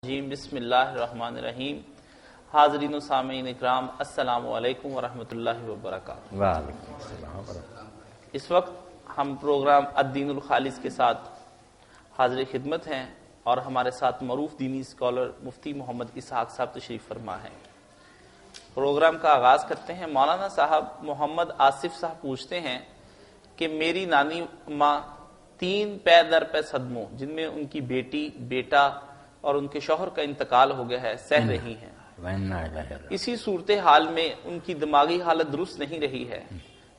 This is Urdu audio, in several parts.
جیم بسم اللہ الرحمن الرحیم۔ حاضرین و سامعین اکرام، السلام علیکم ورحمۃ اللہ وبرکاتہ۔ وعلیکم السلام ورحمۃ اللہ۔ اس وقت ہم پروگرام الدین الخالص کے ساتھ حاضر خدمت ہیں اور ہمارے ساتھ معروف دینی اسکالر مفتی محمد اسحاق صاحب تشریف فرما ہیں۔ پروگرام کا آغاز کرتے ہیں۔ مولانا صاحب محمد آصف صاحب پوچھتے ہیں کہ میری نانی ماں 3 پے در پے صدموں، جن میں ان کی بیٹی، بیٹا اور ان کے شوہر کا انتقال ہو گیا ہے، سہ رہی ہیں۔ اسی صورتحال میں ان کی دماغی حالت درست نہیں رہی ہے،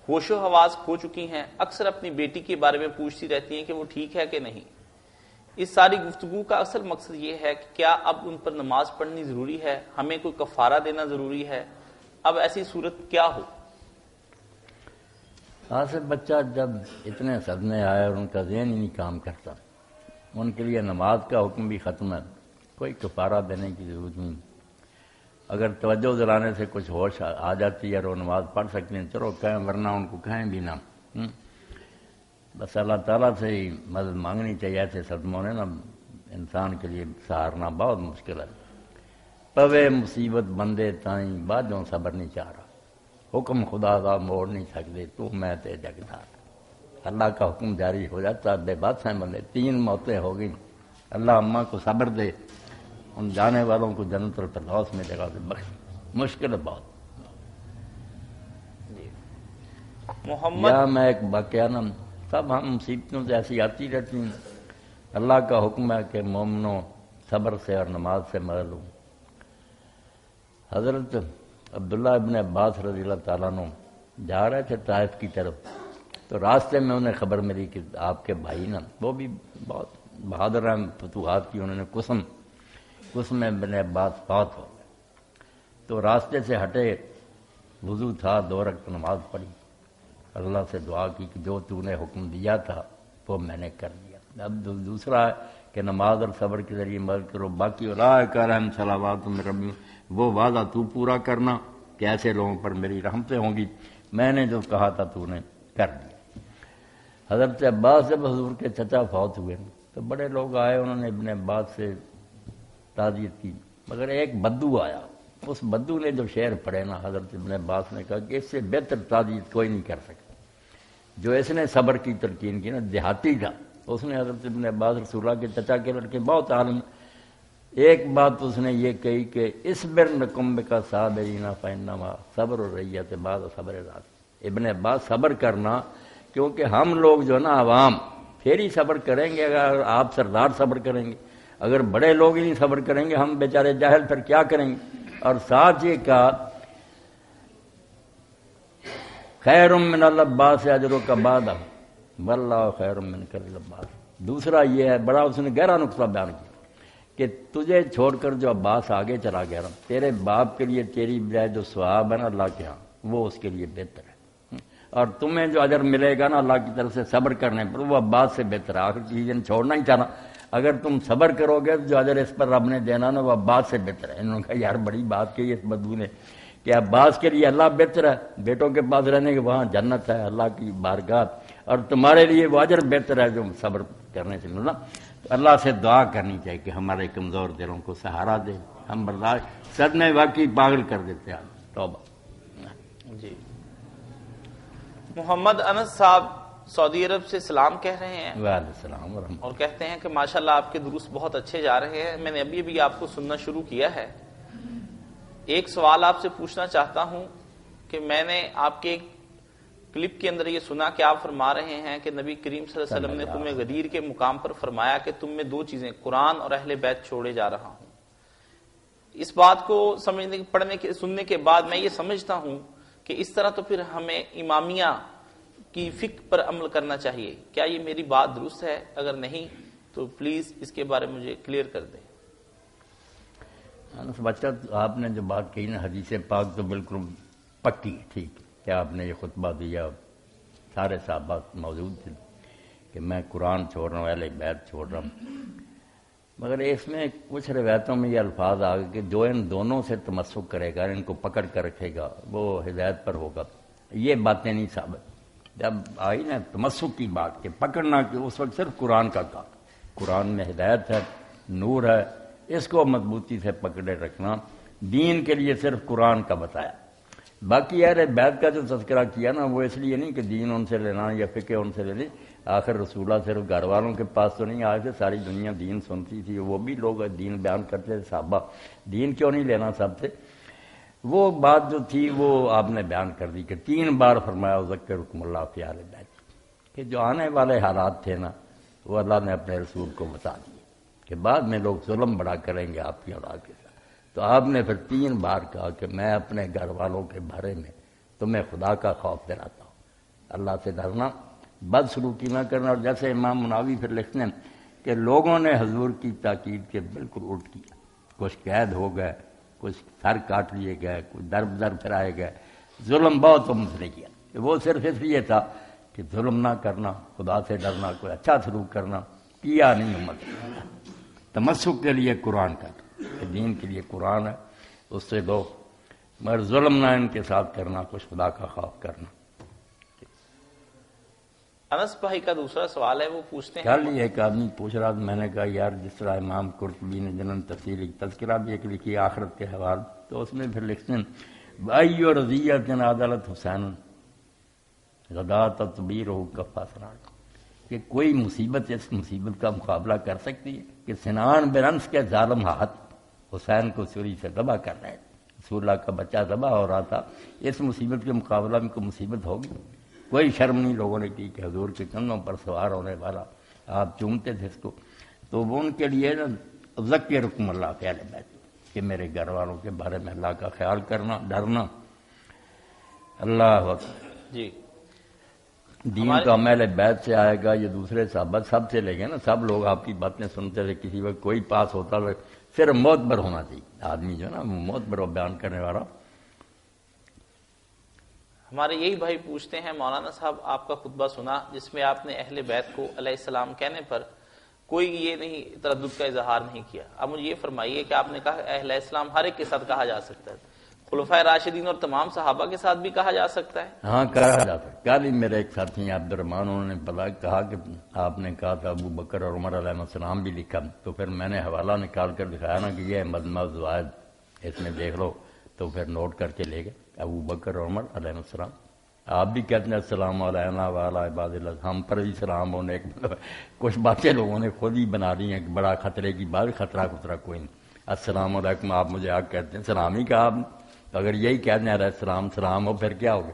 ہوش و حواس کھو چکی ہیں، اکثر اپنی بیٹی کے بارے میں پوچھتی رہتی ہیں کہ وہ ٹھیک ہے کہ نہیں۔ اس ساری گفتگو کا اصل مقصد یہ ہے کہ کیا اب ان پر نماز پڑھنی ضروری ہے، ہمیں کوئی کفارہ دینا ضروری ہے، اب ایسی صورت کیا ہو؟ آصف بچہ جب اتنے صدمے آئے اور ان کا ذہن ہی نہیں کام کرتا، ان کے لیے نماز کا حکم بھی ختم ہے، کوئی کفارہ دینے کی ضرورت نہیں۔ اگر توجہ دلانے سے کچھ ہوش آ جاتی ہے اور وہ نماز پڑھ سکتے ہیں چلو کہیں، ورنہ ان کو کہیں بھی نہ۔ بس اللہ تعالیٰ سے ہی مدد مانگنی چاہیے۔ ایسے صدموں نے نا انسان کے لیے سہارنا بہت مشکل ہے۔ پوے مصیبت بندے تائیں باجوں صبر نہیں چاہ رہا، حکم خدا کا موڑ نہیں سکتے، تو میں تے جگدار۔ اللہ کا حکم جاری ہو جاتا، بے بات ہیں بندے۔ 3 موتیں ہو گئی، اللہ اماں کو صبر دے، ان جانے والوں کو جنت الفردوس میں جگہ سے بخش۔ مشکل ہے بہت۔ محمد یا میں ایک واقعہ نا، سب ہم مصیبتوں سے ایسی آتی رہتی ہیں، اللہ کا حکم ہے کہ مومنوں صبر سے اور نماز سے مدد لوں۔ حضرت عبداللہ ابن عباس رضی اللہ تعالیٰ عنہ جا رہے تھے طائف کی طرف، تو راستے میں انہیں خبر ملی کہ آپ کے بھائی نا، وہ بھی بہت بہادر ہیں، فتوحات کی انہوں نے قسم میں ابن عباس فوت ہو گئے۔ تو راستے سے ہٹے، وضو تھا، 2 رکعت نماز پڑھی، اللہ سے دعا کی کہ جو تو نے حکم دیا تھا وہ میں نے کر دیا۔ اب دوسرا ہے کہ نماز اور صبر کے ذریعے مدد کرو، باقی اولئک علیہم صلوات من ربہم، وہ وعدہ تو پورا کرنا کہ ایسے لوگوں پر میری رحمتیں ہوں گی، میں نے جو کہا تھا تو نے کر دیا۔ حضرت عباس جب حضور کے چچا فوت ہوئے تو بڑے لوگ آئے، انہوں نے ابن عباس سے تعزیت کی، مگر ایک بدو آیا، اس بدو نے جو شعر پڑھے نا، حضرت ابن عباس نے کہا کہ اس سے بہتر تعزیت کوئی نہیں کر سکتا۔ جو اس نے صبر کی تلقین کی نا، دیہاتی تھا، اس نے حضرت ابن عباس رسول اللہ کے چچا کے لڑکے بہت عالم، ایک بات اس نے یہ کہی کہ اصبر نکم کا صابرین فانما صبر الریت بعد صبر ذات۔ ابن عباس صبر کرنا، کیونکہ ہم لوگ جو نا عوام پھر ہی صبر کریں گے، اگر آپ سردار صبر کریں گے، اگر بڑے لوگ ہی نہیں صبر کریں گے، ہم بیچارے جاہل پھر کیا کریں گے۔ اور ساتھ یہ کہا خیر من العباس اجرک بعد واللہ خیر من العباس۔ دوسرا یہ ہے، بڑا اس نے گہرا نقطہ بیان کیا کہ تجھے چھوڑ کر جو عباس آگے چلا گیا نا، تیرے باپ کے لیے تیری بجائے جو ثواب ہے نا اللہ کے ہاں، وہ اس کے لیے بہتر ہے، اور تمہیں جو اجر ملے گا نا اللہ کی طرف سے صبر کرنے پر، وہ عباس سے بہتر ہے۔ آخر چیزیں چھوڑنا ہی چاہنا، اگر تم صبر کرو گے جو اجر اس پر رب نے دینا نا، وہ عباس سے بہتر ہے۔ انہوں نے کہا یار بڑی بات کہی اس بدو نے کہ عباس کے لیے اللہ بہتر ہے، بیٹوں کے پاس رہنے کے وہاں جنت ہے، اللہ کی بارگاہ، اور تمہارے لیے وہ اجر بہتر ہے جو صبر کرنے سے ملنا۔ تو اللہ سے دعا کرنی چاہیے کہ ہمارے کمزور دلوں کو سہارا دے، ہم برداشت صدمے واقعی پاگل کر دیتے ہیں۔ توبہ۔ جی، محمد انس صاحب سعودی عرب سے سلام کہہ رہے ہیں، وعلیکم السلام ورحمۃ اور کہتے ہیں کہ ماشاءاللہ آپ کے دروس بہت اچھے جا رہے ہیں، میں نے ابھی آپ کو سننا شروع کیا ہے۔ ایک سوال آپ سے پوچھنا چاہتا ہوں کہ میں نے آپ کے ایک کلپ کے اندر یہ سنا کہ آپ فرما رہے ہیں کہ نبی کریم صلی اللہ علیہ وسلم نے تمہیں غدیر کے مقام پر فرمایا کہ تم میں 2 چیزیں، قرآن اور اہل بیت چھوڑے جا رہا ہوں۔ اس بات کو سمجھنے، پڑھنے کے، سننے کے بعد میں یہ سمجھتا ہوں کہ اس طرح تو پھر ہمیں امامیہ کی فکر پر عمل کرنا چاہیے۔ کیا یہ میری بات درست ہے؟ اگر نہیں تو پلیز اس کے بارے میں مجھے کلیئر کر دیں۔ بچہ آپ نے جو بات کہی نا، حدیث پاک تو بالکل پکی ٹھیک کہ آپ نے یہ خطبہ دیا، سارے صحابہ موجود تھے کہ میں قرآن چھوڑ رہا ہوں، اہل بیت چھوڑ رہا ہوں، مگر اس میں کچھ روایتوں میں یہ الفاظ آ گئے کہ جو ان دونوں سے تمسک کرے گا، ان کو پکڑ کر رکھے گا، وہ ہدایت پر ہوگا۔ یہ باتیں نہیں ثابت۔ جب آئی نا تمسک کی بات کہ پکڑنا، کہ اس وقت صرف قرآن کا کہا، قرآن میں ہدایت ہے، نور ہے، اس کو مضبوطی سے پکڑے رکھنا. دین کے لیے صرف قرآن کا بتایا. باقی اہل بیت کا جو تذکرہ کیا نا وہ اس لیے نہیں کہ دین ان سے لینا یا فقہ ان سے لینی. آخر رسولہ صرف گھر والوں کے پاس تو نہیں آئے تھے, ساری دنیا دین سنتی تھی, وہ بھی لوگ دین بیان کرتے تھے. صحابہ دین کیوں نہیں لینا سب سے؟ وہ بات جو تھی وہ آپ نے بیان کر دی کہ 3 بار فرمایا ذکرکم اللہ فی اہل بیت, کہ جو آنے والے حالات تھے نا وہ اللہ نے اپنے رسول کو بتا دیے کہ بعد میں لوگ ظلم بڑا کریں گے آپ کی اولاد کے ساتھ. تو آپ نے پھر 3 بار کہا کہ میں اپنے گھر والوں کے بارے میں تمہیں خدا کا خوف دلاتا ہوں, اللہ سے ڈرنا, بد سلوکی نہ کرنا. اور جیسے امام مناوی پھر لکھتے ہیں کہ لوگوں نے حضور کی تاکید کے بالکل الٹ کیا. کچھ قید ہو گئے, کچھ سر کاٹ لیے گئے, کچھ در در پھرائے گئے. ظلم بہت امت نے کیا. وہ صرف اس لیے تھا کہ ظلم نہ کرنا, خدا سے ڈرنا, کوئی اچھا سلوک کرنا, کیا نہیں امت نے. تمسک کے لیے قرآن کا, دین کے لیے قرآن ہے, اس سے دو, مگر ظلم نہ ان کے ساتھ کرنا, کچھ خدا کا خوف کرنا. انس بھائی کا دوسرا سوال ہے, وہ پوچھتے ہیں کل ایک آدمی پوچھ رہا تھا, میں نے کہا یار جس طرح امام قرطبی نے جنن تفصیل تذکرہ بھی ایک لکھی آخرت کے حوالے, تو اس میں پھر لکھتے ہیں بھائی اور رضیت عدالت حسین غدا تطبیر ہو کفا سران, کہ کوئی مصیبت اس مصیبت کا مقابلہ کر سکتی ہے کہ سنان برنس کے ظالم ہاتھ حسین کو سوری سے ذبح کر رہے ہیں. رسول اللہ کا بچہ ذبح ہو رہا تھا, اس مصیبت کے مقابلہ میں کوئی مصیبت ہوگی؟ کوئی شرم نہیں لوگوں نے کی کہ حضور کے کندھوں پر سوار ہونے والا, آپ چومتے تھے اس کو. تو وہ ان کے لیے نا ذکرکم اللہ فی اہل بیت, کہ میرے گھر والوں کے بارے میں اللہ کا خیال کرنا, ڈرنا. اللہ اکبر. جی دین تو اہل بیت سے آئے گا, یہ دوسرے صحابہ سب سے لے گئے نا. سب لوگ آپ کی باتیں سنتے تھے, کسی وقت کوئی پاس ہوتا تھا, صرف معتبر ہونا چاہیے آدمی جو نا معتبر و بیان کرنے والا. ہمارے یہی بھائی پوچھتے ہیں مولانا صاحب آپ کا خطبہ سنا جس میں آپ نے اہل بیت کو علیہ السلام کہنے پر کوئی یہ نہیں تردد کا اظہار نہیں کیا. اب مجھے یہ فرمائیے کہ آپ نے کہا اہل السلام ہر ایک کے ساتھ کہا جا سکتا ہے, خلفائے راشدین اور تمام صحابہ کے ساتھ بھی کہا جا سکتا ہے؟ ہاں کہا جاتا ہے. کل ہی میرے ایک ساتھی عبد الرحمان انہوں نے بلا کہا کہ آپ نے کہا تھا ابو بکر اور عمر علیہ السلام بھی لکھا, تو پھر میں نے حوالہ نکال کر دکھایا نا کہ یہ مجمع زوائد, اس میں دیکھ لو. تو پھر نوٹ کر کے لے گئے ابو بکر اور عمر علیہ السلام. آپ بھی کہتے ہیں السلام علینا وعلی عباد اللہ, ہم پر بھی سلام ہونے کچھ باتیں لوگوں نے خود ہی بنا دی ہیں کہ بڑا خطرے کی بات, خطرہ کوئی نہیں. السلام علیکم آپ مجھے آگ کہتے ہیں, سلام ہی کہا آپ نے. اگر یہی کہتے ہیں السلام سلام ہو پھر کیا ہوگا؟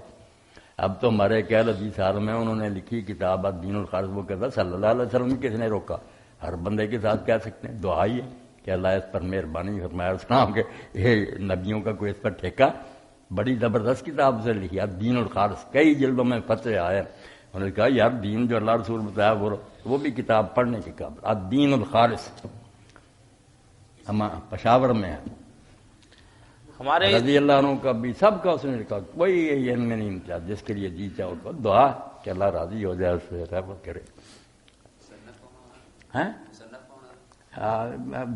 اب تو ہمارے کہہ حدیث سال میں انہوں نے لکھی کتاب الدین الخالص, وہ کہتا صلی اللہ علیہ وسلم کس نے روکا؟ ہر بندے کے ساتھ کہہ سکتے ہیں, دعا ہی ہے کہ اللہ اس پر مہربانی فرمائے. السلام کے یہ نبیوں کا کوئی اس پر ٹھیکہ, بڑی زبردست کتاب سے لکھی الدین الخالص, کئی جلدوں میں فتح آئے. انہوں نے کہا یار دین جو اللہ رسول بتایا وہ بھی کتاب پڑھنے کی قابل. الدین الخالص ہم پشاور میں ہے, ہمارے رضی اللہ عنہ کا بھی سب کا اس نے لکھا, کوئی یہ میں نہیں ملتا. جس کے لیے جی چاہو تو دعا کہ اللہ راضی ہو جائے, اس سے رحمت کرے.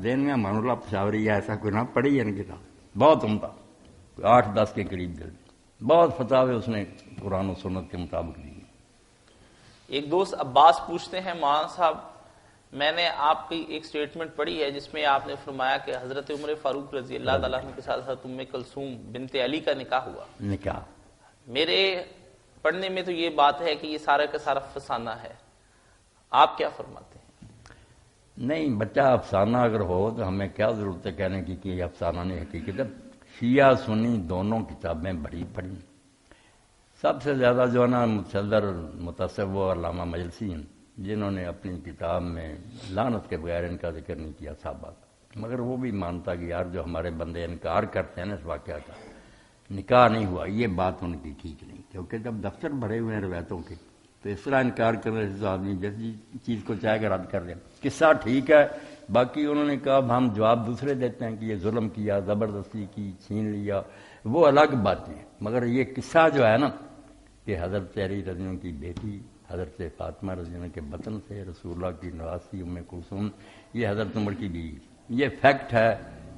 دین میں مان اللہ پشاوری ہے, ایسا کوئی نہ پڑھی ہے ان کتاب, بہت عمدہ, 8-10 کے قریب جلد, بہت فتاوے اس نے قرآن و سنت کے مطابق دی. ایک دوست عباس پوچھتے ہیں مولانا صاحب میں نے آپ کی ایک سٹیٹمنٹ پڑھی ہے جس میں آپ نے فرمایا کہ حضرت عمر فاروق رضی اللہ تعالیٰ عنہ کے ساتھ حضرت ام کلثوم بنت علی کا نکاح ہوا. نکاح میرے پڑھنے میں تو یہ بات ہے کہ یہ سارا کا سارا فسانہ ہے, آپ کیا فرماتے ہیں؟ نہیں, بچہ افسانہ اگر ہو تو ہمیں کیا ضرورت ہے کہنے کی کہ یہ افسانہ نہیں حقیقت ہے. شیعہ سنی دونوں کتابیں بڑی پڑھی. سب سے زیادہ جو ہے نا متصدر متصوف علامہ مجلسی ہیں, جنہوں نے اپنی کتاب میں لعنت کے بغیر ان کا ذکر نہیں کیا صحابہ کا. مگر وہ بھی مانتا کہ یار جو ہمارے بندے انکار کرتے ہیں نا اس واقعہ کا, نکاح نہیں ہوا, یہ بات ان کی ٹھیک نہیں. کیونکہ جب دفتر بھرے ہوئے ہیں روایتوں کے تو اس طرح انکار کرنے سے آدمی جیسی چیز کو چاہے کر رد کر دیں. قصہ ٹھیک ہے, باقی انہوں نے کہا ہم جواب دوسرے دیتے ہیں کہ یہ ظلم کیا, زبردستی کی, چھین لیا, وہ الگ باتیں ہیں. مگر یہ قصہ جو ہے نا کہ حضرت علی رضی اللہ عنہ کی بیٹی حضرت فاطمہ رضی اللہ عنہ کے بطن سے رسول اللہ کی نواسی ام کلثوم, یہ حضرت عمر کی بیوی, یہ فیکٹ ہے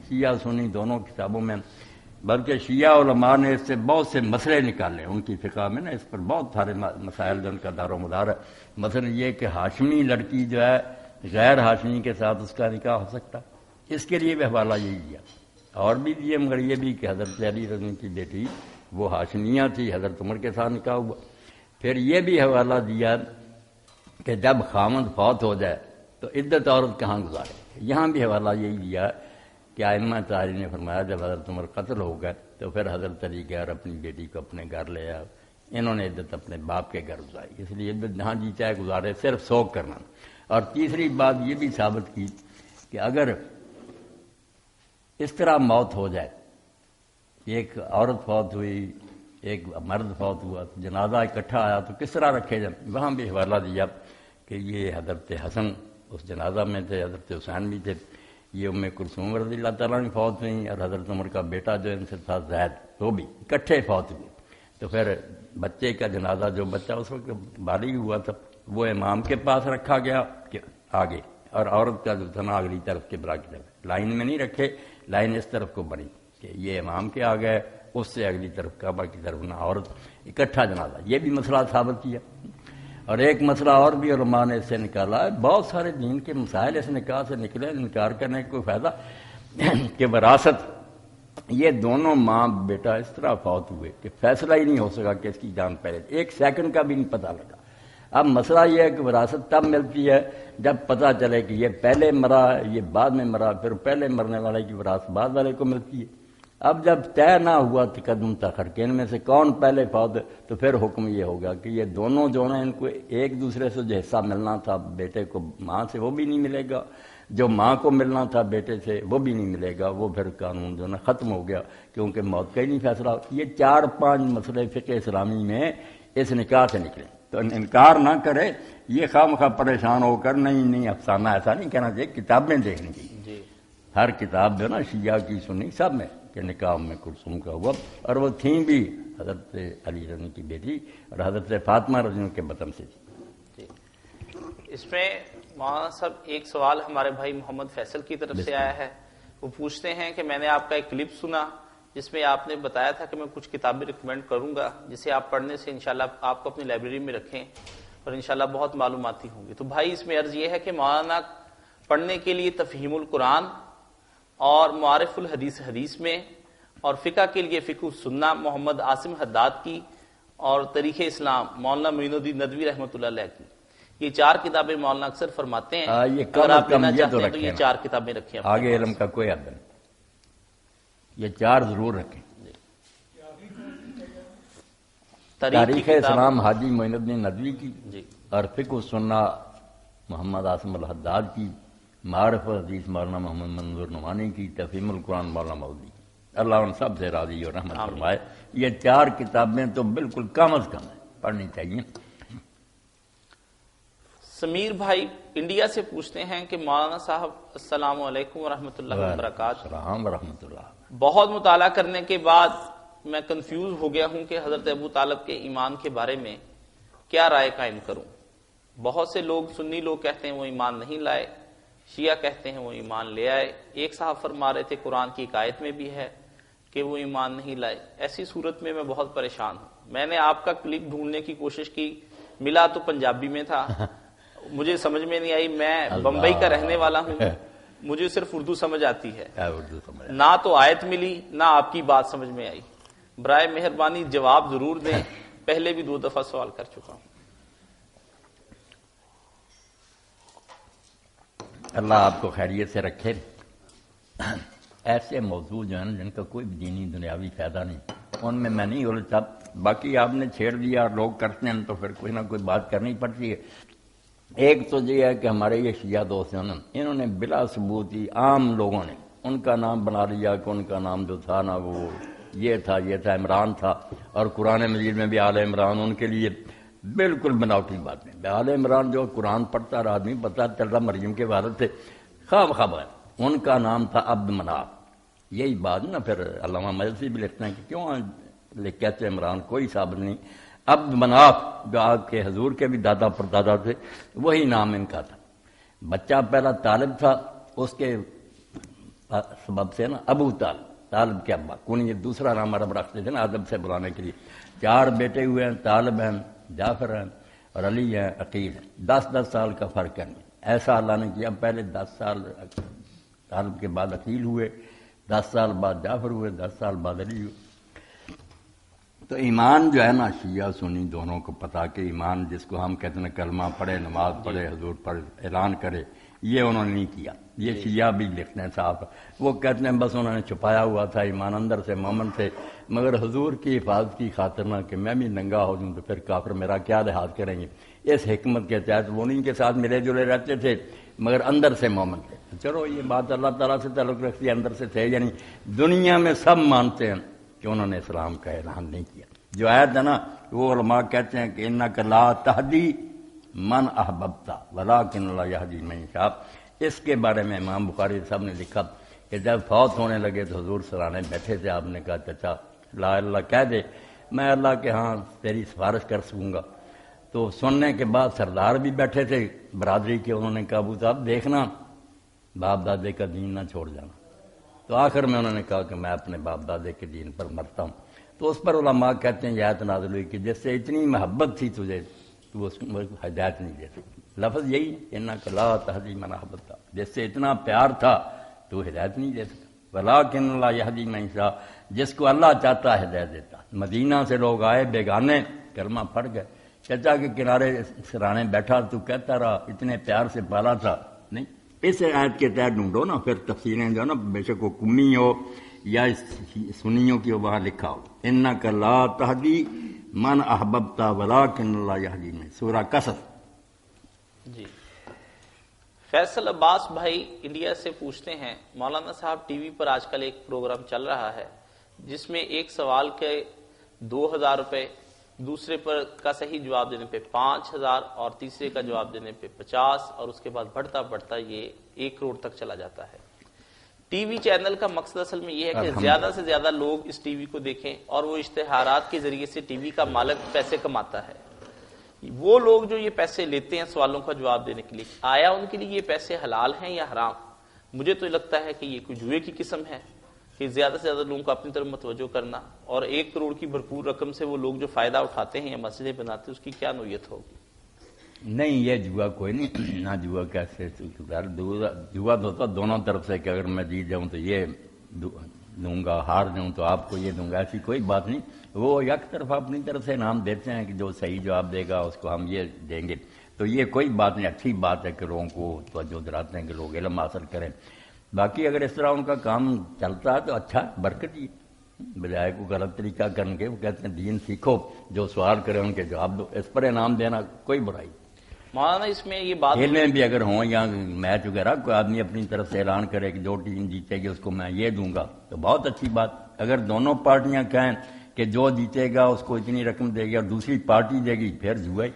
شیعہ سنی دونوں کتابوں میں. بلکہ شیعہ علماء نے اس سے بہت سے مسئلے نکالے ان کی فقہ میں نا, اس پر بہت سارے مسائل جن کا دار و مدار ہے. مثلا یہ کہ ہاشمی لڑکی جو ہے غیر ہاشمی کے ساتھ اس کا نکاح ہو سکتا, اس کے لیے بھی حوالہ یہی دیا، اور بھی دیے، مگر یہ بھی کہ حضرت علی رضی کی بیٹی وہ ہاشمیہ تھی، حضرت عمر کے ساتھ نکاح ہوا۔ پھر یہ بھی حوالہ دیا کہ جب خامند فوت ہو جائے تو عدت عورت کہاں گزارے۔ یہاں بھی حوالہ یہی دیا کہ ائمہ تاریخ نے فرمایا جب حضرت عمر قتل ہو گئے تو پھر حضرت علی کے اور اپنی بیٹی کو اپنے گھر لے آیا، انہوں نے عدت اپنے باپ کے گھر گزاری، اس لیے عدت جہاں جی چاہے گزارے، صرف سوگ کرنا۔ اور تیسری بات یہ بھی ثابت کی کہ اگر اس طرح موت ہو جائے، ایک عورت فوت ہوئی، ایک مرد فوت ہوا، تو جنازہ اکٹھا آیا تو کس طرح رکھے جائیں۔ وہاں بھی حوالہ دیا کہ یہ حضرت حسن اس جنازہ میں تھے، حضرت حسین بھی تھے، یہ ام کلثوم رضی اللہ تعالیٰ نے فوت ہوئی، اور حضرت عمر کا بیٹا جو ان سے تھا زید، وہ بھی اکٹھے فوت ہوئے۔ تو پھر بچے کا جنازہ، جو بچہ اس وقت بالغ ہوا تھا، وہ امام کے پاس رکھا گیا کہ آگے، اور عورت کا جو تھا نا اگلی طرف قبلہ کی طرف، لائن میں نہیں رکھے، لائن اس طرف کو بنی کہ یہ امام کے آ گئے، اس سے اگلی طرف کعبہ کی طرف نہ عورت، اکٹھا جنازہ۔ یہ بھی مسئلہ ثابت کیا۔ اور ایک مسئلہ اور بھی علماء نے اس سے نکالا ہے، بہت سارے دین کے مسائل اس نکاح سے نکلے، انکار کرنے کا کوئی فائدہ کہ وراثت، یہ دونوں ماں بیٹا اس طرح فوت ہوئے کہ فیصلہ ہی نہیں ہو سکا کہ اس کی جان پہلے، ایک سیکنڈ کا بھی نہیں پتہ لگا۔ اب مسئلہ یہ ہے کہ وراثت تب ملتی ہے جب پتہ چلے کہ یہ پہلے مرا، یہ بعد میں مرا، پھر پہلے مرنے والے کی وراثت بعد والے کو ملتی ہے۔ اب جب طے نہ ہوا تقدم تاخر کہ ان میں سے کون پہلے فوت، تو پھر حکم یہ ہوگا کہ یہ دونوں جو ہیں ان کو ایک دوسرے سے جو حصہ ملنا تھا بیٹے کو ماں سے وہ بھی نہیں ملے گا، جو ماں کو ملنا تھا بیٹے سے وہ بھی نہیں ملے گا، وہ پھر قانون جو ہے ختم ہو گیا، کیونکہ موت کا ہی نہیں فیصلہ۔ یہ 4-5 مسئلے فقہ اسلامی میں اس نکاح سے نکلے، تو انکار نہ کرے، یہ خواہ پریشان ہو کر نہیں افسانہ ایسا نہیں کہنا چاہیے، کتابیں دیکھنی چاہیے، ہر کتاب جو ہے نا شیعہ کی سنی سب میں کہ نکاح میں کلثوم کا ہوا، اور وہ تھیں بھی حضرت علی رضی کی بیٹی اور حضرت فاطمہ رضی کے بطن سے تھی۔ اس میں مولانا صاحب ایک سوال ہمارے بھائی محمد فیصل کی طرف سے آیا ہے، وہ پوچھتے ہیں کہ میں نے آپ کا ایک کلپ سنا جس میں آپ نے بتایا تھا کہ میں کچھ کتابیں ریکمینڈ کروں گا جسے آپ پڑھنے سے انشاءاللہ آپ کو اپنی لائبریری میں رکھیں اور انشاءاللہ بہت معلوماتی ہوں گی۔ تو بھائی اس میں عرض یہ ہے کہ مولانا پڑھنے کے لیے تفہیم القرآن اور معارف الحدیث حدیث میں، اور فقہ کے لیے فقہ السنہ محمد عاصم حداد کی، اور تاریخ اسلام مولانا معین الدین ندوی رحمۃ اللہ علیہ کی، یہ 4 کتابیں مولانا اکثر فرماتے ہیں، اگر آپ لینا چاہتے ہیں تو یہ 4 کتابیں رکھیں، آگے علم کا کوئی حد نہیں، یہ 4 ضرور رکھیں۔ تاریخ اسلام حاجی معین الدین ندوی کی، اور فقہ السنہ محمد عاصم الحداد کی، معارف الحدیث مولانا محمد منظور نعمانی کی، تفہیم القرآن مولانا مودودی، اللہ ان سب سے راضی اور رحمت فرمائے۔ یہ 4 کتابیں تو بالکل کم از کم ہیں، پڑھنی چاہیے۔ سمیر بھائی انڈیا سے پوچھتے ہیں کہ مولانا صاحب السلام علیکم ورحمۃ اللہ وبرکاتہ، السلام ورحمۃ اللہ۔ بہت مطالعہ کرنے کے بعد میں کنفیوز ہو گیا ہوں کہ حضرت ابو طالب کے ایمان کے بارے میں کیا رائے قائم کروں۔ بہت سے لوگ، سنی لوگ کہتے ہیں وہ ایمان نہیں لائے، شیعہ کہتے ہیں وہ ایمان لے آئے، ایک صاحب فرما رہے تھے قرآن کی ایک آیت میں بھی ہے کہ وہ ایمان نہیں لائے۔ ایسی صورت میں بہت پریشان ہوں۔ میں نے آپ کا کلپ ڈھونڈنے کی کوشش کی، ملا تو پنجابی میں تھا، مجھے سمجھ میں نہیں آئی، میں بمبئی کا رہنے والا ہوں، مجھے صرف اردو سمجھ آتی ہے، نہ تو آیت ملی نہ آپ کی بات سمجھ میں آئی، برائے مہربانی جواب ضرور دیں، پہلے بھی 2 دفعہ سوال کر چکا ہوں۔ اللہ آپ کو خیریت سے رکھے۔ ایسے موضوع جو ہیں جن کا کوئی دینی دنیاوی فائدہ نہیں، ان میں نہیں الجھتا، باقی آپ نے چھیڑ دیا اور لوگ کرتے ہیں تو پھر کوئی نہ کوئی بات کرنی پڑتی ہے۔ ایک تو یہ ہے کہ ہمارے یہ شیعہ دوست ہیں انہوں نے بلا ثبوت ہی عام لوگوں نے ان کا نام بنا لیا کہ ان کا نام جو تھا نا وہ یہ تھا عمران تھا، اور قرآن مجید میں بھی آل عمران ان کے لیے بالکل بناوٹی بات ہے۔ آل عمران جو قرآن پڑھتا رہا آدمی پتہ چل رہا مریم کے والد تھے، خبر ان کا نام تھا عبد مناف۔ یہی بات نا پھر علامہ مجلسی بھی لکھتے ہیں کہ کیوں کہتے عمران، کوئی ثابت نہیں، عبد مناف جو آپ کے حضور کے بھی دادا پردادا تھے وہی نام ان کا تھا۔ بچہ پہلا طالب تھا، اس کے سبب سے نا ابو طالب کے ابا کون، یہ دوسرا نام عرب رکھتے تھے نا ادب سے بلانے کے لیے۔ 4 بیٹے ہوئے ہیں، طالب ہیں، جعفر ہیں اور علی ہیں، عقیل ہیں، 10 سال کا فرق ہے۔ ایسا اللہ نے کیا، پہلے 10 سال طالب کے بعد عقیل ہوئے، 10 سال بعد جعفر ہوئے، 10 سال بعد علی ہوئے۔ تو ایمان جو ہے نا، شیعہ سنی دونوں کو پتا کہ ایمان جس کو ہم کہتے ہیں کلمہ پڑھے، نماز پڑھے، حضور پر اعلان کرے، یہ انہوں نے نہیں کیا۔ یہ شیعہ بھی لکھتے ہیں صاحب، وہ کہتے ہیں بس انہوں نے چھپایا ہوا تھا، ایمان اندر سے مومن تھے، مگر حضور کی حفاظت کی خاطر نہ کہ میں بھی ننگا ہو جاؤں تو پھر کافر میرا کیا لحاظ کریں گے، اس حکمت کے تحت وہ انہیں کے ساتھ ملے جلے رہتے تھے، مگر اندر سے مومن تھے۔ چلو یہ بات اللہ تعالیٰ سے تعلق رکھتی ہے، اندر سے تھے، یعنی دنیا میں سب مانتے ہیں کہ انہوں نے اسلام کا اعلان نہیں کیا۔ جو آیت ہے نا، وہ علماء کہتے ہیں کہ انک لا تہدی من احببت ولکن اللہ یہدی من یشاء، اس کے بارے میں امام بخاری صاحب نے لکھا کہ جب فوت ہونے لگے تو حضور سرانے بیٹھے تھے، آپ نے کہا چچا لا اللہ کہہ دے، میں اللہ کے ہاں تیری سفارش کر سکوں گا۔ تو سننے کے بعد سردار بھی بیٹھے تھے برادری کے، انہوں نے کہا ابو صاحب دیکھنا باپ دادے کا دین نہ چھوڑ جانا۔ تو آخر میں انہوں نے کہا کہ میں اپنے باپ دادے کے دین پر مرتا ہوں۔ تو اس پر علماء کہتے ہیں یہ آیت نازل ہوئی کہ جس سے اتنی محبت تھی تجھے تو اس کو ہدایت نہیں دے سکتی۔ لفظ یہی انک لا تہدی من احببت، جس سے اتنا پیار تھا تو ہدایت نہیں دے سکتا۔ ولکن اللہ یہدی من یشاء، جس کو اللہ چاہتا ہے ہدایت دیتا۔ مدینہ سے لوگ آئے بیگانے، کلمہ پڑھ گئے، چچا کے کنارے سرانے بیٹھا تو کہتا رہا اتنے پیار سے پالا تھا، نہیں اس آیت کے تحت ڈھونڈو نا، پھر تفسیریں جو نا بے شک وہ کمی ہو یا سنیوں کی وہاں لکھا ہو انک لا تہدی من احببت ولکن اللہ یہدی من، سورہ قصص۔ جی فیصل عباس بھائی انڈیا سے پوچھتے ہیں، مولانا صاحب ٹی وی پر آج کل ایک پروگرام چل رہا ہے جس میں ایک سوال کے 2000 روپے، دوسرے پر کا صحیح جواب دینے پہ 5000 اور تیسرے کا جواب دینے پہ 50، اور اس کے بعد بڑھتا بڑھتا یہ 1 کروڑ تک چلا جاتا ہے۔ ٹی وی چینل کا مقصد اصل میں یہ ہے کہ زیادہ سے زیادہ لوگ اس ٹی وی کو دیکھیں، اور وہ اشتہارات کے ذریعے سے ٹی وی کا مالک پیسے کماتا ہے۔ وہ لوگ جو یہ پیسے لیتے ہیں سوالوں کا جواب دینے کے لیے، آیا ان کے لیے یہ پیسے حلال ہیں یا حرام؟ مجھے تو لگتا ہے کہ یہ کوئی جوئے کی قسم ہے کہ زیادہ سے زیادہ لوگوں کو اپنی طرف متوجہ کرنا، اور 1 کروڑ کی بھرپور رقم سے وہ لوگ جو فائدہ اٹھاتے ہیں یا مسجدیں بناتے ہیں، اس کی کیا نوعیت ہوگی؟ نہیں یہ جوا کوئی نہیں، نہ جوا کیسے، جوا تو ہوتا دونوں طرف سے کہ اگر میں جیت جاؤں تو یہ دوں گا، ہار جاؤں تو آپ کو یہ دوں گا، ایسی کوئی بات نہیں۔ وہ یک طرف اپنی طرف سے انعام دیتے ہیں کہ جو صحیح جواب دے گا اس کو ہم یہ دیں گے، تو یہ کوئی بات نہیں، اچھی بات ہے کہ لوگوں کو توجہ دلاتے ہیں کہ لوگ علم حاصل کریں۔ باقی اگر اس طرح ان کا کام چلتا ہے تو اچھا، برکت ہی، بجائے کو غلط طریقہ کرنے کے وہ کہتے ہیں دین سیکھو، جو سوال کرے ان کے جواب دو، اس پر انعام دینا کوئی برائی۔ مولانا اس میں یہ بات کھیل میں بھی اگر ہوں یا میچ وغیرہ، کوئی آدمی اپنی طرف سے اعلان کرے کہ جو ٹیم جیتے گی اس کو میں یہ دوں گا تو بہت اچھی بات۔ اگر دونوں پارٹیاں کہیں کہ جو جیتے گا اس کو اتنی رقم دے گی اور دوسری پارٹی دے گی، پھر جوا ہی۔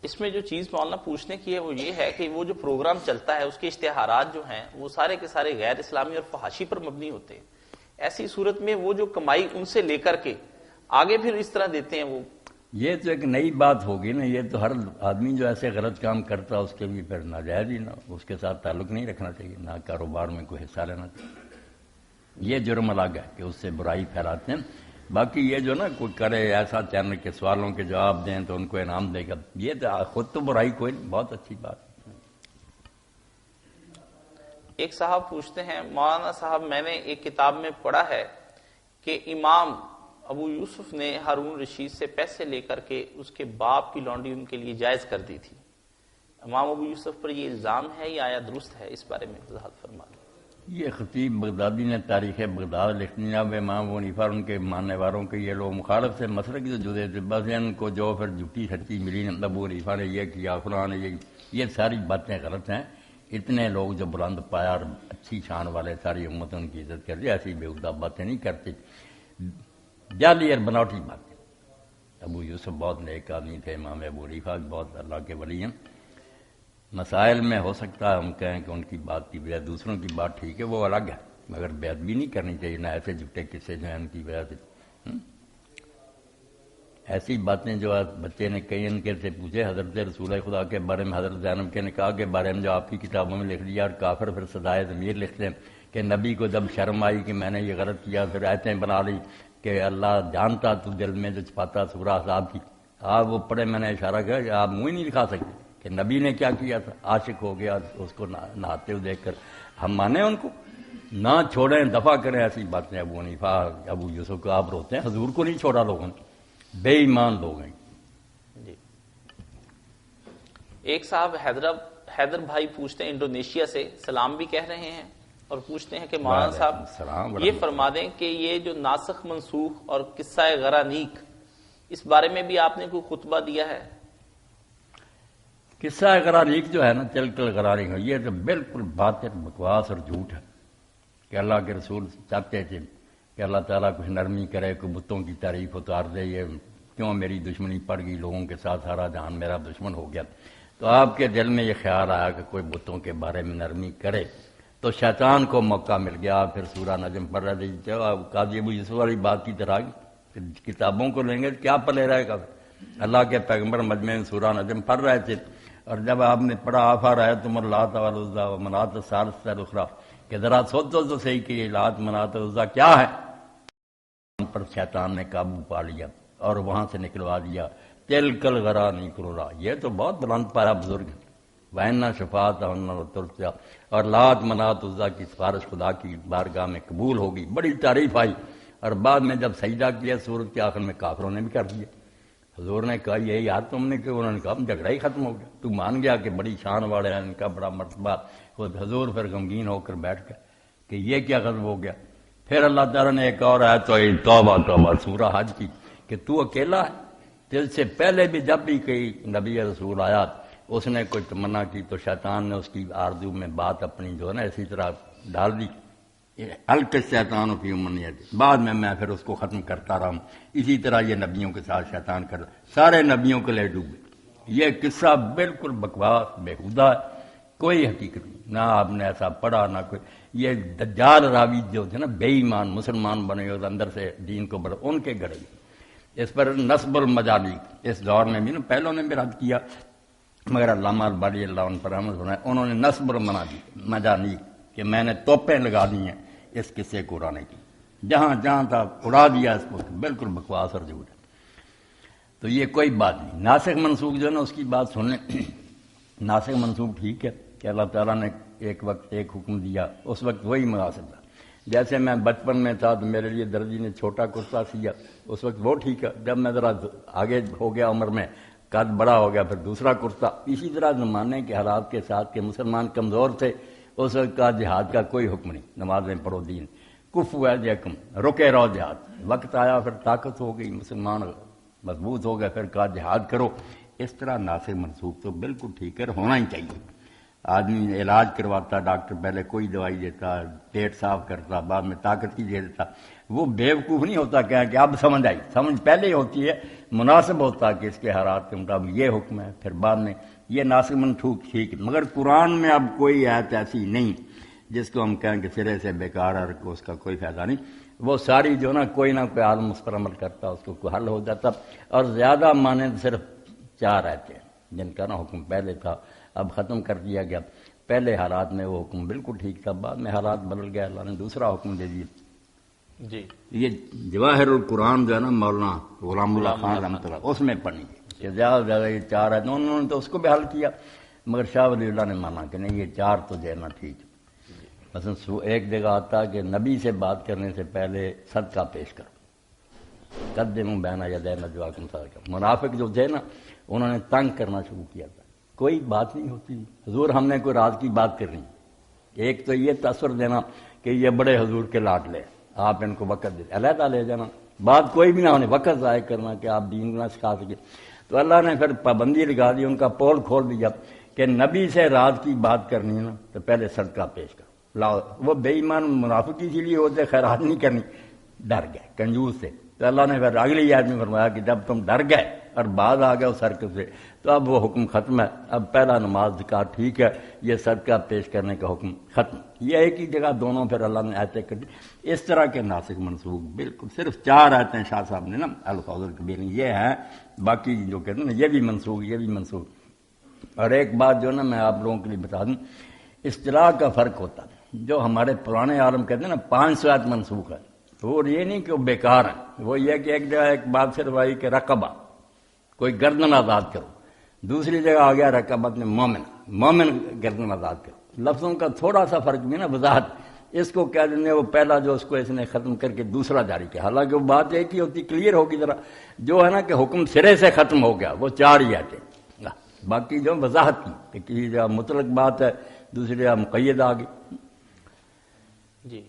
اس میں جو چیز مولانا پوچھنے کی ہے وہ یہ ہے کہ وہ جو پروگرام چلتا ہے اس کے اشتہارات جو ہیں وہ سارے کے سارے غیر اسلامی اور فحاشی پر مبنی ہوتے ہیں۔ ایسی صورت میں وہ جو کمائی ان سے لے کر کے آگے پھر اس طرح دیتے ہیں، وہ یہ تو ایک نئی بات ہوگی نا، یہ تو ہر آدمی جو ایسے غلط کام کرتا ہے اس کے بھی پھر ناجائز ہی، نہ اس کے ساتھ تعلق نہیں رکھنا چاہیے، نہ کاروبار میں کوئی حصہ لینا چاہیے۔ یہ جرم الگ ہے کہ اس سے برائی پھیلاتے ہیں۔ باقی یہ جو نا کوئی کرے ایسا چینل کے سوالوں کے جواب دیں تو ان کو انعام دے گا، یہ تو خود تو برائی کوئی نہیں، بہت اچھی بات۔ ایک صاحب پوچھتے ہیں، مولانا صاحب میں نے ایک کتاب میں پڑھا ہے کہ امام ابو یوسف نے ہارون رشید سے پیسے لے کر کے اس کے باپ کی لونڈی ان کے لیے جائز کر دی تھی۔ امام ابو یوسف پر یہ الزام ہے یا آیا درست ہے؟ اس بارے میں وضاحت فرما دیں۔ یہ خطیب بغدادی نے تاریخ بغداد لکھنی، اب امام ابو حنیفہ ان کے ماننے والوں کے یہ لوگ مخالف سے مسلک سے جدے تھے، بس ان کو جو پھر جھوٹی سچی ملی، ابو حنیفہ نے یہ کیا، فلاں نے یہ ساری باتیں غلط ہیں۔ اتنے لوگ جو بلند پایا اور اچھی شان والے ساری امت ان کی عزت کرتے، ایسی بےہودہ باتیں نہیں کرتے، جعلی اور بناوٹی باتیں۔ ابو یوسف بہت نیک آدمی تھے، امام ابو حنیفہ بہت اللہ کے ولی ہیں۔ مسائل میں ہو سکتا ہے ہم کہیں کہ ان کی بات کی وجہ دوسروں کی بات ٹھیک ہے، وہ الگ ہے، مگر بے ادبی نہیں کرنی چاہیے، نہ ایسے جھوٹے قصے جو ہیں ان کی وجہ سے ایسی باتیں جو بچے نے کئی ان کے سے پوچھے حضرت رسول خدا کے بارے میں، حضرت زینب کے نکاح کے بارے میں جو آپ کی کتابوں میں لکھ دیا، اور کافر پھر سزائے ضمیر لکھتے ہیں کہ نبی کو جب شرم آئی کہ میں نے یہ غلط کیا، پھر آیتیں بنا لی کہ اللہ جانتا تو دل میں جو چھپاتا سورہ احزاب کی، آپ وہ پڑھے، میں نے اشارہ کیا کہ آپ منہ ہی نہیں دکھا سکتے، کہ نبی نے کیا کیا تھا، عاشق ہو گیا اس کو نہاتے ہوئے دیکھ کر، ہم مانیں ان کو، نہ چھوڑیں، دفع کریں ایسی باتیں۔ ابو حنیفہ ابو یوسف کو آپ روتے ہیں، حضور کو نہیں چھوڑا لوگوں نے، بے ایمان لوگ ہیں۔ جی ایک صاحب حیدر بھائی پوچھتے ہیں انڈونیشیا سے، سلام بھی کہہ رہے ہیں اور پوچھتے ہیں کہ مولانا صاحب یہ فرما دیں کہ یہ جو ناسخ منسوخ اور قصہ غرانیق، اس بارے میں بھی آپ نے کوئی خطبہ دیا ہے؟ قصہ غرانیق جو ہے نا، تلکل غرانیق، یہ تو بالکل باطل، بکواس اور جھوٹ ہے کہ اللہ کے رسول چاہتے تھے کہ اللہ تعالیٰ کچھ نرمی کرے، کوئی بتوں کی تعریف اتار دے، یہ کیوں میری دشمنی پڑ گئی لوگوں کے ساتھ، سارا جہان میرا دشمن ہو گیا۔ تو آپ کے دل میں یہ خیال آیا کہ کوئی بتوں کے بارے میں نرمی کرے، تو شیطان کو موقع مل گیا۔ پھر سورہ نجم پڑھ رہے تھے، قاضی ابو یوسف والی بات کی طرح کتابوں کو لیں گے کیا پلے رہے گا۔ اللہ کے پیغمبر مجمع میں سورہ نجم پڑھ رہے تھے، اور جب آپ نے پڑھا آفا رہے تم اللات والعزیٰ ومناۃ الثالثۃ الاخریٰ، کہ ذرا سوچو تو صحیح کہ یہ لات مناۃ العزیٰ کیا ہے، ان پر شیطان نے قابو پا لیا اور وہاں سے نکلوا دیا۔ تلکل غرانیق الرا، یہ تو بہت بلند پایا بزرگ ہے۔ وَإِنَّ شَفَاعَتَهُنَّ لَتُرْجَىٰ، اور لات منات عزیٰ کی سفارش خدا کی بارگاہ میں قبول ہوگی، بڑی تعریف آئی۔ اور بعد میں جب سجدہ کیا سورت کے آخر میں کافروں نے بھی کر دیا۔ حضور نے کہا یہی یاد تم نے کہ، انہوں نے کہا جھگڑا ہی ختم ہو گیا، تو مان گیا کہ بڑی شان والے ہیں، ان کا بڑا مرتبہ۔ حضور پھر غمگین ہو کر بیٹھ گئے کہ یہ کیا ختم ہو گیا۔ پھر اللہ تعالیٰ نے ایک اور آیت تو توبہ توبہ سورہ حج کی کہ تو اکیلا ہے، دل سے پہلے بھی جب بھی کوئی نبی رسول آیا اس نے کوئی تمنا کی تو شیطان نے اس کی آرزو میں بات اپنی جو ہے نا اسی طرح ڈال دی۔ الق شیطان فی امنیت، بعد میں پھر اس کو ختم کرتا رہا ہوں۔ اسی طرح یہ نبیوں کے ساتھ شیطان کر سارے نبیوں کے لے ڈوبے۔ یہ قصہ بالکل بکواس بےہودہ ہے، کوئی حقیقت نہیں، نہ آپ نے ایسا پڑھا نہ کوئی۔ یہ دجال راوی جو تھے نا بے ایمان مسلمان بنے اور اندر سے دین کو بڑھ، ان کے گڑے۔ اس پر نصب المجالق اس دور میں بھی نا پہلوں نے بھی رد کیا، مگر علامہ البانی اللہ عنہ پر رحمت فرمائے، انہوں نے نصب المجالق کہ میں نے توپیں لگا دی ہیں اس قصے کو اڑانے کی، جہاں جہاں تھا اڑا دیا اس کو، بالکل بکواس اور جھوٹ ہے۔ تو یہ کوئی بات نہیں۔ ناسخ منسوخ جو ہے نا اس کی بات سن لیں۔ ناسخ منسوخ ٹھیک ہے کہ اللہ تعالیٰ نے ایک وقت ایک حکم دیا، اس وقت وہی مناسب تھا۔ جیسے میں بچپن میں تھا تو میرے لیے درزی نے چھوٹا کرتا سیا، اس وقت وہ ٹھیک ہے۔ جب میں ذرا آگے ہو گیا عمر میں، قد بڑا ہو گیا، پھر دوسرا کرتا۔ اسی طرح زمانے کے حالات کے ساتھ کہ مسلمان کمزور تھے، اس وقت کا جہاد کا کوئی حکم نہیں، نمازیں پڑھو دین کفو ایدیکم، رکے رہو جہاد۔ وقت آیا پھر طاقت ہو گئی، مسلمان مضبوط ہو گئے، پھر کہا جہاد کرو۔ اس طرح ناسخ منسوخ تو بالکل ٹھیک ہے، ہونا ہی چاہیے۔ آدمی علاج کرواتا، ڈاکٹر پہلے کوئی دوائی دیتا، پیٹ صاف کرتا، بعد میں طاقت کی دے دیتا، وہ بیوقوف نہیں ہوتا کہ اب سمجھ آئی، سمجھ پہلے ہی ہوتی ہے، مناسب ہوتا کہ اس کے حالات کے مطابق یہ حکم ہے، پھر بعد میں یہ ناسخ منسوخ ٹھیک ہے۔ مگر قرآن میں اب کوئی آیت ایسی نہیں جس کو ہم کہیں کہ سرے سے بیکار ہے، اس کا کوئی فائدہ نہیں۔ وہ ساری جو نا کوئی نہ کوئی عالم اس پر عمل کرتا، اس کو کوئی حل ہو جاتا۔ اور زیادہ معنی صرف 4 آیتیں جن کا نا حکم پہلے تھا اب ختم کر دیا گیا۔ پہلے حالات میں وہ حکم بالکل ٹھیک تھا، بعد میں حالات بدل گئے، اللہ نے دوسرا حکم دے دیا۔ جی یہ جواہر القرآن جو ہے نا مولانا غلام اللہ خان رحمۃ اللہ، اس میں پڑھی کہ زیادہ سے زیادہ یہ 4 آیتیں، انہوں نے تو اس کو بھی حل کیا، مگر شاہ ولی اللہ نے مانا کہ نہیں یہ 4 تو جو ہے نا ٹھیک۔ مثلا ایک جگہ آتا کہ نبی سے بات کرنے سے پہلے صدقہ پیش کرو، قدموا بین یدی نجواکم صدقہ۔ منافق جو تھے نا انہوں نے تنگ کرنا شروع کیا تھا، کوئی بات نہیں ہوتی، حضور ہم نے کوئی راز کی بات کرنی۔ ایک تو یہ تصور دینا کہ یہ بڑے حضور کے لاڈلے، آپ ان کو وقت دے علیحدہ لے جانا، بات کوئی بھی نہ ہونے، وقت ضائع کرنا کہ آپ دین نہ سکھا سکے۔ تو اللہ نے پھر پابندی لگا دی، ان کا پول کھول دیا کہ نبی سے راز کی بات کرنی ہے نا تو پہلے صدقہ پیش کرو۔ لاؤ، وہ بے ایمان منافق اسی لیے ہوتے خیرات نہیں کرنی، ڈر گئے کنجوس سے۔ تو اللہ نے پھر اگلی آیت میں فرمایا کہ جب تم ڈر گئے اور بعد آ گئے اس حرکت سے تو اب وہ حکم ختم ہے، اب پہلا نماز زکات ٹھیک ہے، یہ صدقہ پیش کرنے کا حکم ختم۔ یہ ایک ہی جگہ دونوں پھر اللہ نے آیتیں کر دی۔ اس طرح کے ناسخ منسوخ بالکل صرف 4 آیتیں شاہ صاحب نے نا الفاظ الکبیر یہ ہیں، باقی جو کہتے ہیں نا یہ بھی منسوخ، یہ بھی منسوخ۔ اور ایک بات جو نا میں آپ لوگوں کے لیے بتا دوں، اصطلاح کا فرق ہوتا ہے۔ جو ہمارے پرانے عالم کہتے ہیں نا 500 آیت منسوخ ہے، وہ یہ نہیں کہ وہ بیکار ہے، وہ یہ کہ ایک جگہ ایک بات صرف آئی کہ رقبہ، کوئی گردن آزاد کرو، دوسری جگہ آ گیا رکعت میں مومن، مومن گردن آزاد کر، لفظوں کا تھوڑا سا فرق بھی نا وضاحت، اس کو کہہ دیں وہ پہلا جو اس کو اس نے ختم کر کے دوسرا جاری کیا، حالانکہ وہ بات ایک ہی ہوتی، کلیئر ہوگی ذرا، جو ہے نا کہ حکم سرے سے ختم ہو گیا وہ 4 ہی آتے، باقی جو وضاحت کی کہ کسی جگہ مطلق بات ہے، دوسری جگہ مقید آ گئی۔ جی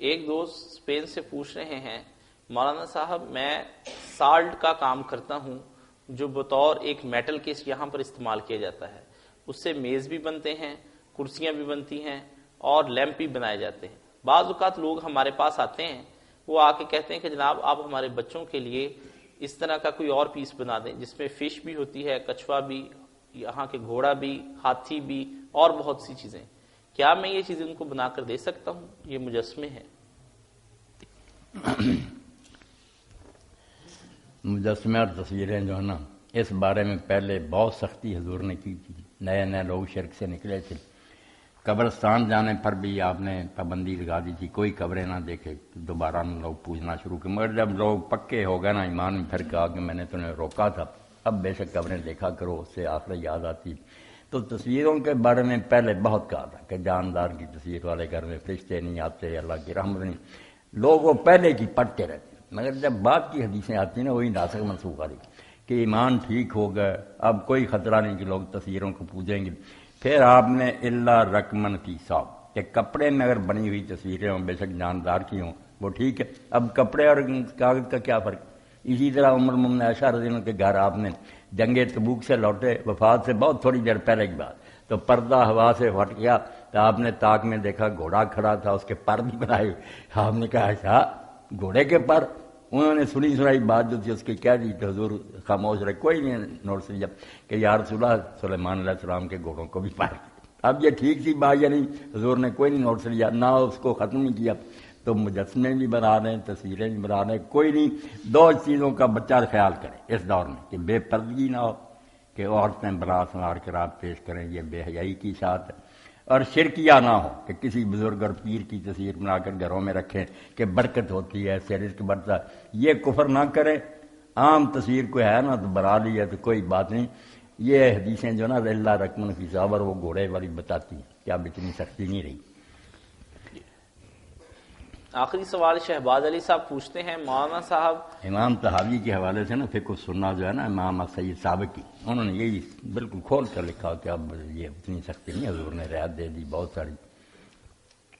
ایک دوست اسپین سے پوچھ رہے ہیں، مولانا صاحب میں سالٹ کا کام کرتا ہوں جو بطور ایک میٹل کے یہاں پر استعمال کیا جاتا ہے، اس سے میز بھی بنتے ہیں، کرسیاں بھی بنتی ہیں اور لیمپ بھی بنائے جاتے ہیں۔ بعض اوقات لوگ ہمارے پاس آتے ہیں، وہ آ کے کہتے ہیں کہ جناب آپ ہمارے بچوں کے لیے اس طرح کا کوئی اور پیس بنا دیں جس میں فش بھی ہوتی ہے، کچھوا بھی، یہاں کے گھوڑا بھی، ہاتھی بھی اور بہت سی چیزیں، کیا میں یہ چیزیں ان کو بنا کر دے سکتا ہوں؟ یہ مجسمے ہیں۔ مجسمے اور تصویریں جو ہے نا، اس بارے میں پہلے بہت سختی حضور نے کی تھی، نئے نئے لوگ شرک سے نکلے تھے، قبرستان جانے پر بھی آپ نے پابندی لگا دی تھی، کوئی قبریں نہ دیکھے، دوبارہ لوگ پوچھنا شروع کر، مگر جب لوگ پکے ہو گئے نا ایمان میں، پھر کہا کہ میں نے تمہیں روکا تھا، اب بے شک قبریں دیکھا کرو، اس سے آخرت یاد آتی۔ تو تصویروں کے بارے میں پہلے بہت کہا تھا کہ جاندار کی تصویر والے گھر میں فرشتے نہیں آتے، اللہ کی رحمت نہیں، لوگ وہ پہلے کی پڑھتے رہتے، مگر جب بات کی حدیثیں آتی ہیں نا، وہی ناسخ منسوخ والی کہ ایمان ٹھیک ہو گئے، اب کوئی خطرہ نہیں کہ لوگ تصویروں کو پوجیں گے۔ پھر آپ نے الا رقمن فی صاب کہ کپڑے میں اگر بنی ہوئی تصویریں ہوں، بے شک جاندار کی ہوں، وہ ٹھیک ہے۔ اب کپڑے اور کاغذ کا کیا فرق؟ اسی طرح عمر المومنین عائشہ رضی اللہ عنہا کے گھر آپ نے جنگ تبوک سے لوٹے، وفات سے بہت تھوڑی دیر پہلے کی بات، تو پردہ ہوا سے ہٹ گیا، تو آپ نے طاق میں دیکھا گھوڑا کھڑا تھا، اس کے پر بھی بنائے ہوئے، آپ نے کہا اچھا گھوڑے کے پر؟ انہوں نے سنی سنائی بات جو تھی اس کی کہہ دی، تو حضور خاموش رہے، کوئی نہیں نوٹ لیا کہ یا رسول اللہ سلیمان علیہ السلام کے گھوڑوں کو بھی پار۔ اب یہ ٹھیک سی بات یا نہیں، حضور نے کوئی نہیں نوٹ لیا، نہ اس کو ختم نہیں کیا۔ تو مجسمے بھی بنا رہے ہیں، تصویریں بھی بنا رہے ہیں، کوئی نہیں، 2 چیزوں کا بچہ خیال کرے اس دور میں کہ بے پردگی نہ ہو، کہ عورتیں برا سنوار کر آپ پیش کریں، یہ بے حیائی کی اشاعت ہے، اور شرکیہ نہ ہو کہ کسی بزرگ اور پیر کی تصویر بنا کر گھروں میں رکھیں کہ برکت ہوتی ہے، اس سے رزق بڑھتا ہے، یہ کفر نہ کریں۔ عام تصویر کوئی ہے نا تو بنا لی ہے تو کوئی بات نہیں، یہ حدیثیں جو نا اللہ رقم فی صابر وہ گھوڑے والی بتاتی ہیں کہ اب اتنی سختی نہیں رہی۔ آخری سوال شہباز علی صاحب پوچھتے ہیں، مولانا صاحب امام طحاوی کے حوالے سے نا فقہ السنہ جو ہے نا امام سید سابق کی، انہوں نے یہی بالکل کھول کر لکھا کہ اب یہ اتنی سختی نہیں، حضور نے رعایت دے دی بہت ساری۔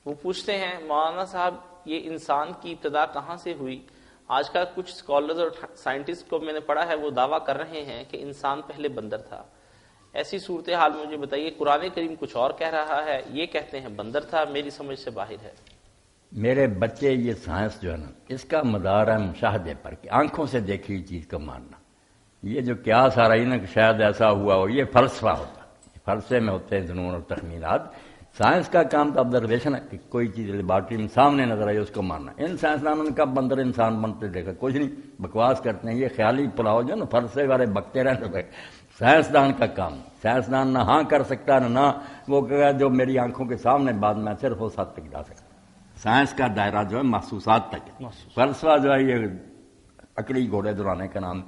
وہ پوچھتے ہیں مولانا صاحب یہ انسان کی ابتدا کہاں سے ہوئی؟ آج کل کچھ اسکالرز اور سائنٹسٹ کو میں نے پڑھا ہے، وہ دعویٰ کر رہے ہیں کہ انسان پہلے بندر تھا۔ ایسی صورتحال مجھے بتائیے، قرآن کریم کچھ اور کہہ رہا ہے، یہ کہتے ہیں بندر تھا، میری سمجھ سے باہر ہے۔ میرے بچے یہ سائنس جو ہے نا اس کا مدار ہے مشاہدے پر، کہ آنکھوں سے دیکھی ہوئی چیز کو ماننا، یہ جو قیاس آ رہی نا کہ شاید ایسا ہوا ہو، یہ فلسفہ ہوتا ہے، فلسفے میں ہوتے ہیں ظنون اور تخمینات۔ سائنس کا کام تو آبزرویشن ہے کہ کوئی چیز لیبارٹری میں سامنے نظر آئی اس کو ماننا۔ ان سائنسدانوں نے کب بندر انسان بنتے دیکھا؟ کچھ نہیں، بکواس کرتے ہیں، یہ خیالی پلاؤ جو نا فلسفے والے بکتے رہتے، سائنسدان کا کام، سائنسدان نہ ہاں کر سکتا نہ وہ کہا جو میری آنکھوں کے سامنے بعد میں صرف اس حد تک جا سکتا۔ سائنس کا دائرہ جو ہے محسوسات تک ہے، فلسفہ جو ہے یہ عقلی گھوڑے دوڑانے کا نام،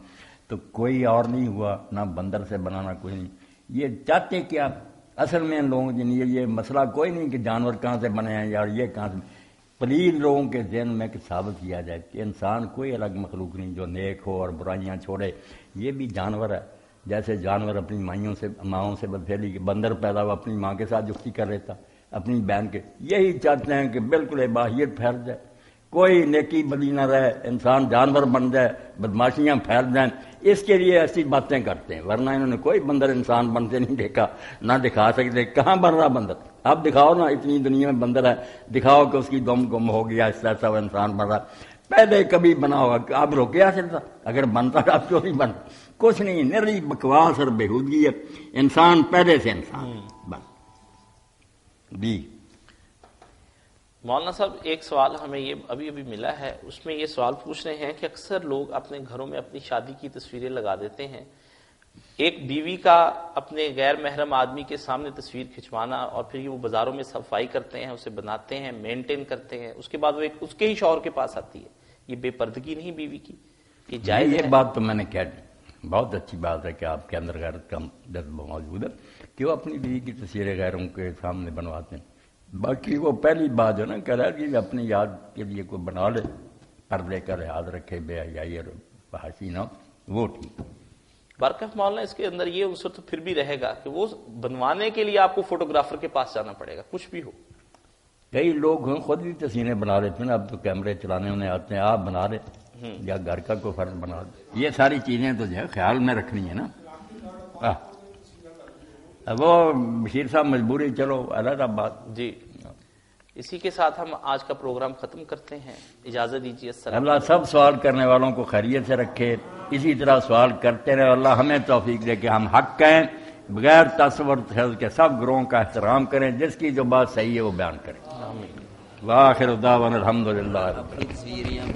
تو کوئی اور نہیں ہوا، نہ بندر سے بنانا کوئی نہیں۔ یہ چاہتے کیا اصل میں ان لوگوں کے لیے یہ مسئلہ کوئی نہیں کہ جانور کہاں سے بنے ہیں یار، یہ کہاں سے، پلیز لوگوں کے ذہن میں کہ ثابت کیا جائے کہ انسان کوئی الگ مخلوق نہیں جو نیک ہو اور برائیاں چھوڑے، یہ بھی جانور ہے، جیسے جانور اپنی ماؤں سے بدفعلی کے بندر پیدا ہوا اپنی ماں کے ساتھ جفتی کر لیتا اپنی بہن کے، یہی چاہتے ہیں کہ بالکل اباہیت پھیل جائے، کوئی نیکی بدی نہ رہے، انسان جانور بن جائے، بدماشیاں پھیل جائیں، اس کے لیے ایسی باتیں کرتے ہیں، ورنہ انہوں نے کوئی بندر انسان بنتے نہیں دیکھا، نہ دکھا سکتے۔ کہاں بن رہا بندر؟ اب دکھاؤ نا، اتنی دنیا میں بندر ہے، دکھاؤ کہ اس کی دم گم ہو گیا، اس طرح وہ انسان بن رہا، پہلے کبھی بنا ہوگا، اب روکے آ سکتا، اگر بنتا اب کیوں نہیں بنتا؟ کچھ نہیں، نری بکواس اور بےہودگی ہے، انسان پہلے سے انسان بن بھی۔ مولانا صاحب ایک سوال ہمیں یہ ابھی ملا ہے، اس میں یہ سوال پوچھ رہے ہیں کہ اکثر لوگ اپنے گھروں میں اپنی شادی کی تصویریں لگا دیتے ہیں، ایک بیوی کا اپنے غیر محرم آدمی کے سامنے تصویر کھنچوانا اور پھر وہ بازاروں میں صفائی کرتے ہیں، اسے بناتے ہیں، مینٹین کرتے ہیں، اس کے بعد وہ ایک اس کے ہی شوہر کے پاس آتی ہے، یہ بے پردگی نہیں بیوی کی؟ یہ جائز ہے؟ یہ بات تو میں نے کہہ دی بہت اچھی بات ہے کہ آپ کے اندر غیرت کا جذبہ موجود ہے کہ وہ اپنی بیوی کی تصویریں غیروں کے سامنے بنواتے ہیں۔ باقی وہ پہلی بات جو نا کہہ رہا ہے کہ اپنی یاد کے لیے کوئی بنا لے، پردے کا لحاظ رکھے، بے حیائی اور فحاشی نہ، وہ ٹھیک۔ بارکاف مولانا اس کے اندر یہ عنصر تو پھر بھی رہے گا کہ وہ بنوانے کے لیے آپ کو فوٹوگرافر کے پاس جانا پڑے گا، کچھ بھی ہو۔ کئی لوگ خود بھی تصویریں بنا لیتے ہیں نا، اب تو کیمرے چلانے انہیں آتے ہیں، آپ بنا لیں یا گھر کا کوئی فرد بنا دے۔ یہ ساری چیزیں تو جو ہے خیال میں رکھنی ہے نا۔ وہ بشیر صاحب مجبوری، چلو علیحدہ بات۔ جی، اسی کے ساتھ ہم آج کا پروگرام ختم کرتے ہیں، اجازت دیجیے، السلام۔ اللہ سب سوال کرنے والوں کو خیریت سے رکھے، اسی طرح سوال کرتے رہے، اللہ ہمیں توفیق دے کہ ہم حق کہیں، بغیر تصور کے سب گروہوں کا احترام کریں، جس کی جو بات صحیح ہے وہ بیان کریں۔ وآخر دعوانا الحمدللہ رب العالمین۔